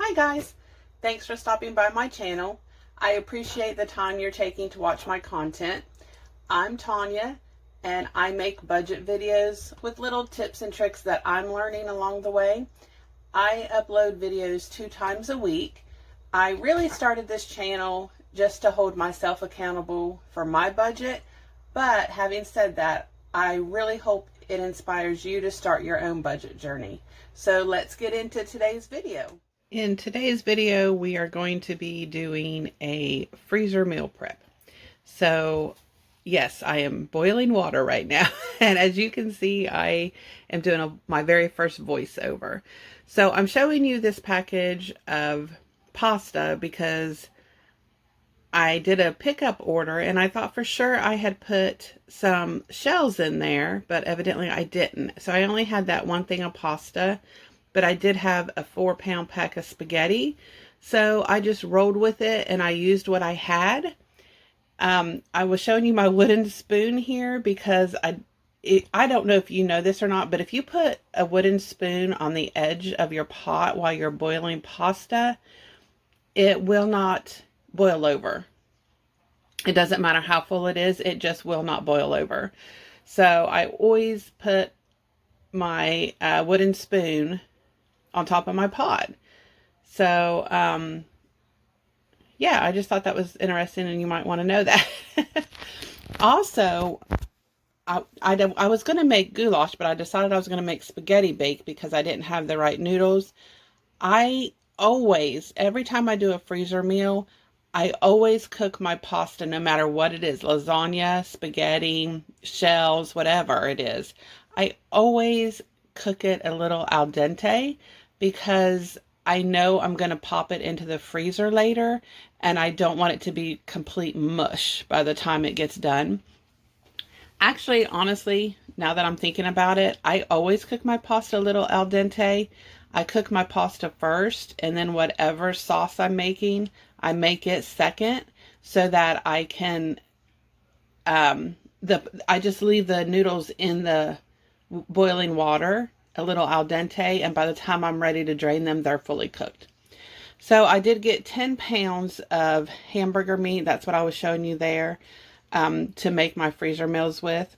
Hi guys, thanks for stopping by my channel. I appreciate the time you're taking to watch my content. I'm Tonya and I make budget videos with little tips and tricks that I'm learning along the way. I upload videos 2 times a week. I really started this channel just to hold myself accountable for my budget, but having said that, I really hope it inspires you to start your own budget journey. So let's get into today's video. In today's video, we are going to be doing a freezer meal prep. So yes, I am boiling water right now. And as you can see, I am doing my very first voiceover. So I'm showing you this package of pasta because I did a pickup order and I thought for sure I had put some shells in there, but evidently I didn't. So I only had that one thing of pasta, but I did have a 4-pound pack of spaghetti. So I just rolled with it and I used what I had. I was showing you my wooden spoon here because I don't know if you know this or not, but if you put a wooden spoon on the edge of your pot while you're boiling pasta, it will not boil over. It doesn't matter how full it is, it just will not boil over. So I always put my wooden spoon on top of my pot. So, yeah, I just thought that was interesting and you might want to know that. Also, I was going to make goulash, but I decided I was going to make spaghetti bake because I didn't have the right noodles. I always, every time I do a freezer meal, I always cook my pasta no matter what it is. Lasagna, spaghetti, shells, whatever it is. I always cook it a little al dente because I know I'm going to pop it into the freezer later and I don't want it to be complete mush by the time it gets done. Actually, honestly, now that I'm thinking about it, I always cook my pasta a little al dente. I cook my pasta first and then whatever sauce I'm making, I make it second so that I can, I just leave the noodles in the boiling water a little al dente, and by the time I'm ready to drain them, they're fully cooked. So I did get 10 pounds of hamburger meat. That's what I was showing you there, to make my freezer meals with.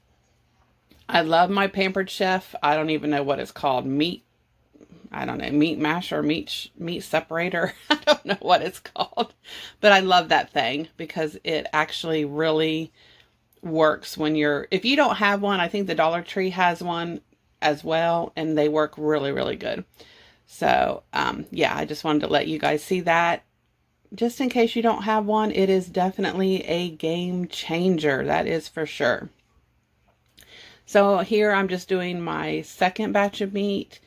I love my Pampered Chef. I don't even know what it's called. Meat masher, meat separator. I don't know what it's called, but I love that thing because it actually really works when if you don't have one. I think the Dollar Tree has one as well, and they work really, really good. So, yeah, I just wanted to let you guys see that. Just in case you don't have one, it is definitely a game changer. That is for sure. So here I'm just doing my second batch of meat.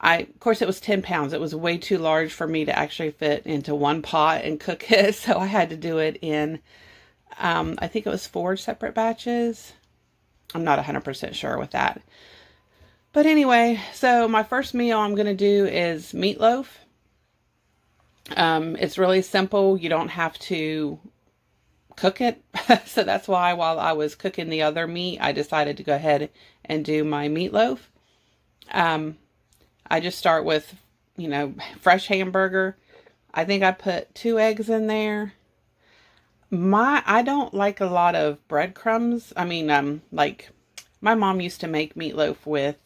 Of course, it was 10 pounds. It was way too large for me to actually fit into one pot and cook it. So I had to do it in, I think it was 4 separate batches. I'm not 100% sure with that. But anyway, so my first meal I'm going to do is meatloaf. It's really simple. You don't have to cook it. So that's why while I was cooking the other meat, I decided to go ahead and do my meatloaf. I just start with, fresh hamburger. I think I put 2 eggs in there. I don't like a lot of breadcrumbs. I mean, like my mom used to make meatloaf with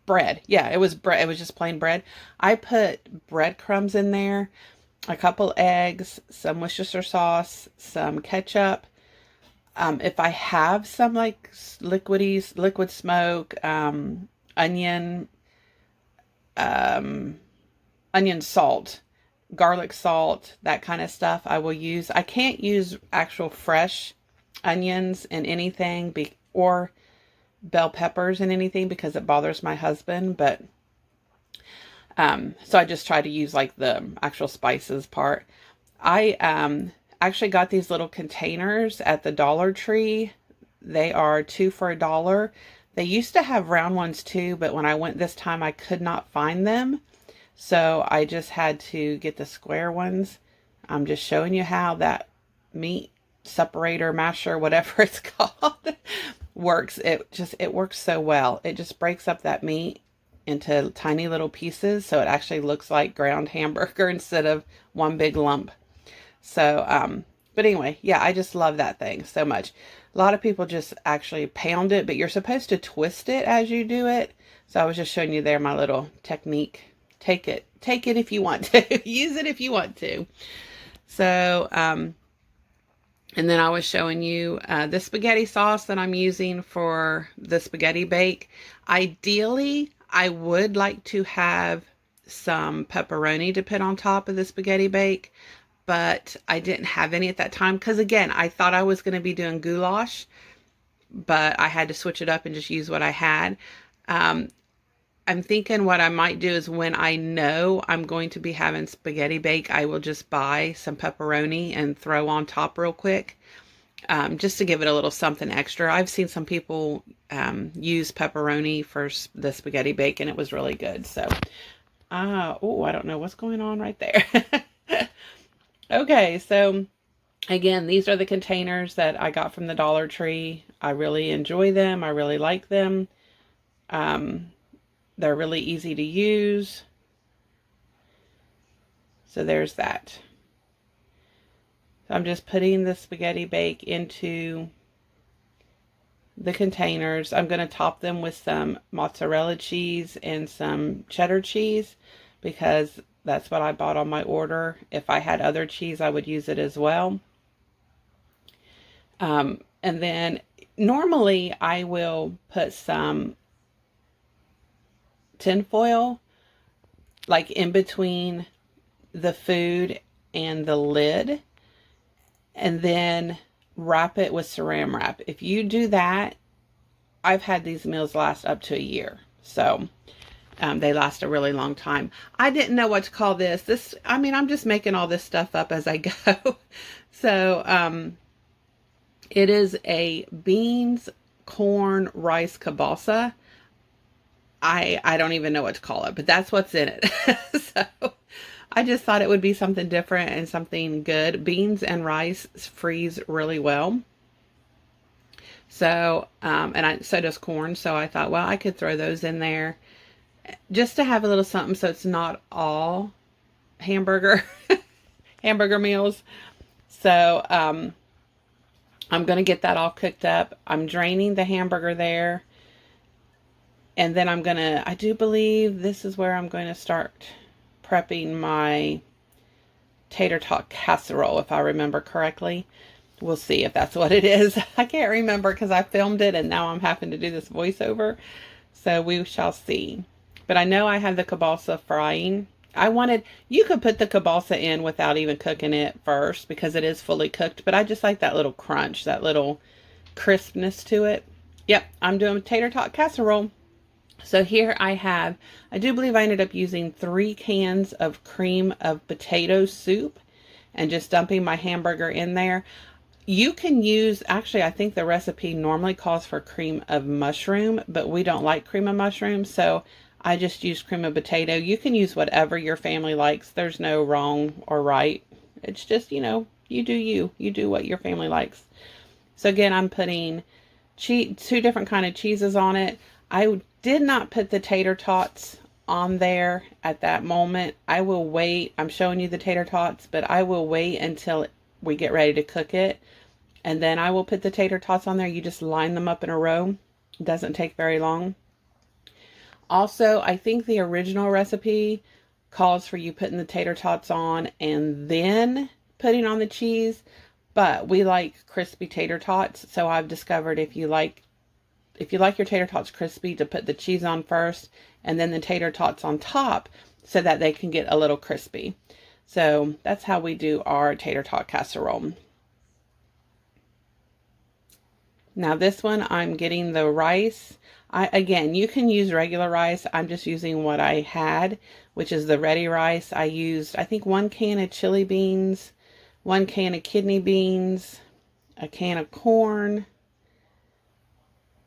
bread. Yeah, it was bread. It was just plain bread. I put breadcrumbs in there, a couple eggs, some Worcestershire sauce, some ketchup. If I have some like liquid smoke, onion salt, garlic salt, that kind of stuff I will use. I can't use actual fresh onions in anything or bell peppers in anything because it bothers my husband, but so I just try to use like the actual spices part. I actually got these little containers at the Dollar Tree. They are 2 for $1. They used to have round ones too, but when I went this time I could not find them, so I just had to get the square ones. I'm just showing you how that meat separator, masher, whatever it's called, works. It works so well. It just breaks up that meat into tiny little pieces, so it actually looks like ground hamburger instead of one big lump. So, but anyway, yeah, I just love that thing so much. A lot of people just actually pound it, but you're supposed to twist it as you do it. So I was just showing you there my little technique. Take it if you want to. Use it if you want to. So, and then I was showing you the spaghetti sauce that I'm using for the spaghetti bake. Ideally, I would like to have some pepperoni to put on top of the spaghetti bake, but I didn't have any at that time because, again, I thought I was going to be doing goulash, but I had to switch it up and just use what I had. I'm thinking what I might do is when I know I'm going to be having spaghetti bake, I will just buy some pepperoni and throw on top real quick, just to give it a little something extra. I've seen some people use pepperoni for the spaghetti bake, and it was really good. So, oh, I don't know what's going on right there. Okay, so again, these are the containers that I got from the Dollar Tree. I really enjoy them. I really like them. They're really easy to use. So there's that. So I'm just putting the spaghetti bake into the containers. I'm going to top them with some mozzarella cheese and some cheddar cheese because that's what I bought on my order. If I had other cheese, I would use it as well. And then normally I will put some tin foil like in between the food and the lid, and then wrap it with saran wrap. If you do that, I've had these meals last up to a year. So they last a really long time. I didn't know what to call this. I mean, I'm just making all this stuff up as I go. So it is a beans, corn, rice kielbasa. I don't even know what to call it, but that's what's in it. So I just thought it would be something different and something good. Beans and rice freeze really well. So, so does corn. So I thought, well, I could throw those in there just to have a little something so it's not all hamburger meals. So, I'm going to get that all cooked up. I'm draining the hamburger there. And then I do believe this is where I'm going to start prepping my tater tot casserole, if I remember correctly. We'll see if that's what it is. I can't remember because I filmed it and now I'm having to do this voiceover. So we shall see. But I know I have the kielbasa frying. You could put the kielbasa in without even cooking it first because it is fully cooked. But I just like that little crunch, that little crispness to it. Yep, I'm doing tater tot casserole. So here I do believe I ended up using 3 cans of cream of potato soup and just dumping my hamburger in there. You can use, actually, I think the recipe normally calls for cream of mushroom, but we don't like cream of mushroom, so I just use cream of potato. You can use whatever your family likes. There's no wrong or right. It's just, you do you. You do what your family likes. So again, I'm putting 2 different kind of cheeses on it. I did not put the tater tots on there at that moment. I will wait. I'm showing you the tater tots, but I will wait until we get ready to cook it. And then I will put the tater tots on there. You just line them up in a row. It doesn't take very long. Also, I think the original recipe calls for you putting the tater tots on and then putting on the cheese. But we like crispy tater tots. So I've discovered if you like your tater tots crispy, to put the cheese on first and then the tater tots on top so that they can get a little crispy. So that's how we do our tater tot casserole. Now this one, I'm getting the rice. Again, you can use regular rice. I'm just using what I had, which is the ready rice. I used, I think, 1 can of chili beans, 1 can of kidney beans, a can of corn.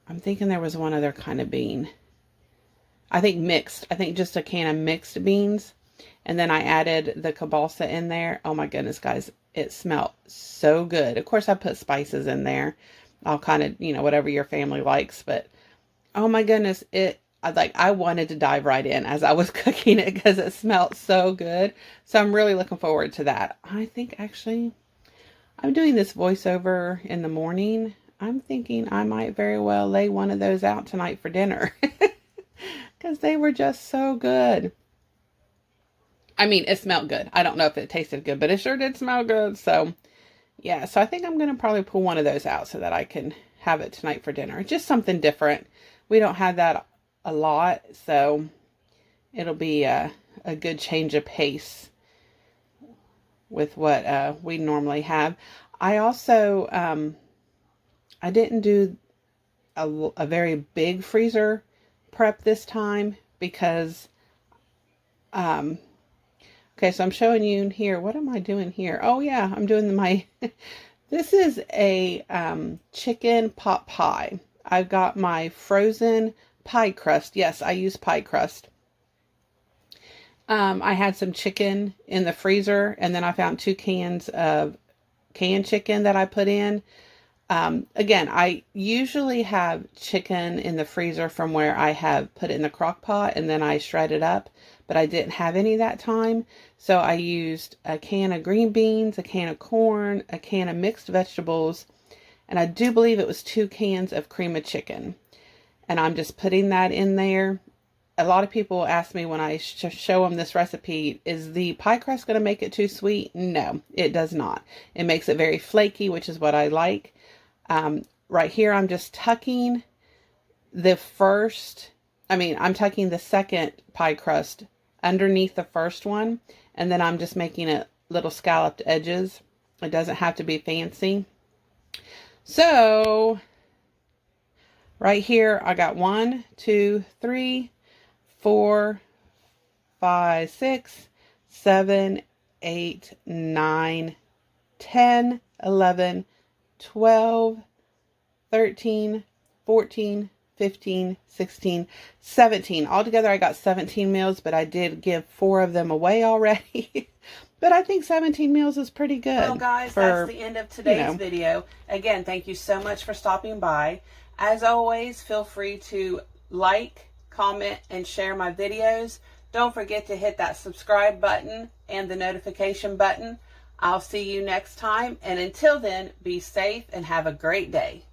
I'm thinking there was one other kind of bean. I think mixed. I think just a can of mixed beans. And then I added the kielbasa in there. Oh my goodness, guys. It smelled so good. Of course, I put spices in there. I'll kind of, whatever your family likes. But, oh my goodness, I wanted to dive right in as I was cooking it because it smelled so good. So I'm really looking forward to that. I think actually I'm doing this voiceover in the morning. I'm thinking I might very well lay one of those out tonight for dinner because they were just so good. I mean, it smelled good. I don't know if it tasted good, but it sure did smell good. So yeah, so I think I'm going to probably pull one of those out so that I can have it tonight for dinner. Just something different. We don't have that a lot, so it'll be a good change of pace with what we normally have. I also, I didn't do a very big freezer prep this time because, okay, so I'm showing you here. What am I doing here? Oh yeah, I'm doing my, this is a chicken pot pie. I've got my frozen pie crust. Yes, I use pie crust. I had some chicken in the freezer, and then I found 2 cans of canned chicken that I put in. Again, I usually have chicken in the freezer from where I have put it in the crock pot and then I shred it up, but I didn't have any that time. So I used a can of green beans, a can of corn, a can of mixed vegetables, and I do believe it was 2 cans of cream of chicken. And I'm just putting that in there. A lot of people ask me when I show them this recipe, is the pie crust going to make it too sweet? No, it does not. It makes it very flaky, which is what I like. Right here, I'm just tucking the I'm tucking the second pie crust underneath the first one, and then I'm just making it little scalloped edges. It doesn't have to be fancy. So, right here, I got 1, 2, 3, 4, 5, 6, 7, 8, 9, 10, 11, 12, 13, 14, 15, 16, 17. Altogether, I got 17 meals, but I did give 4 of them away already. But I think 17 meals is pretty good. Well, guys, that's the end of today's video. Again, thank you so much for stopping by. As always, feel free to like, comment, and share my videos. Don't forget to hit that subscribe button and the notification button. I'll see you next time, and until then, be safe and have a great day.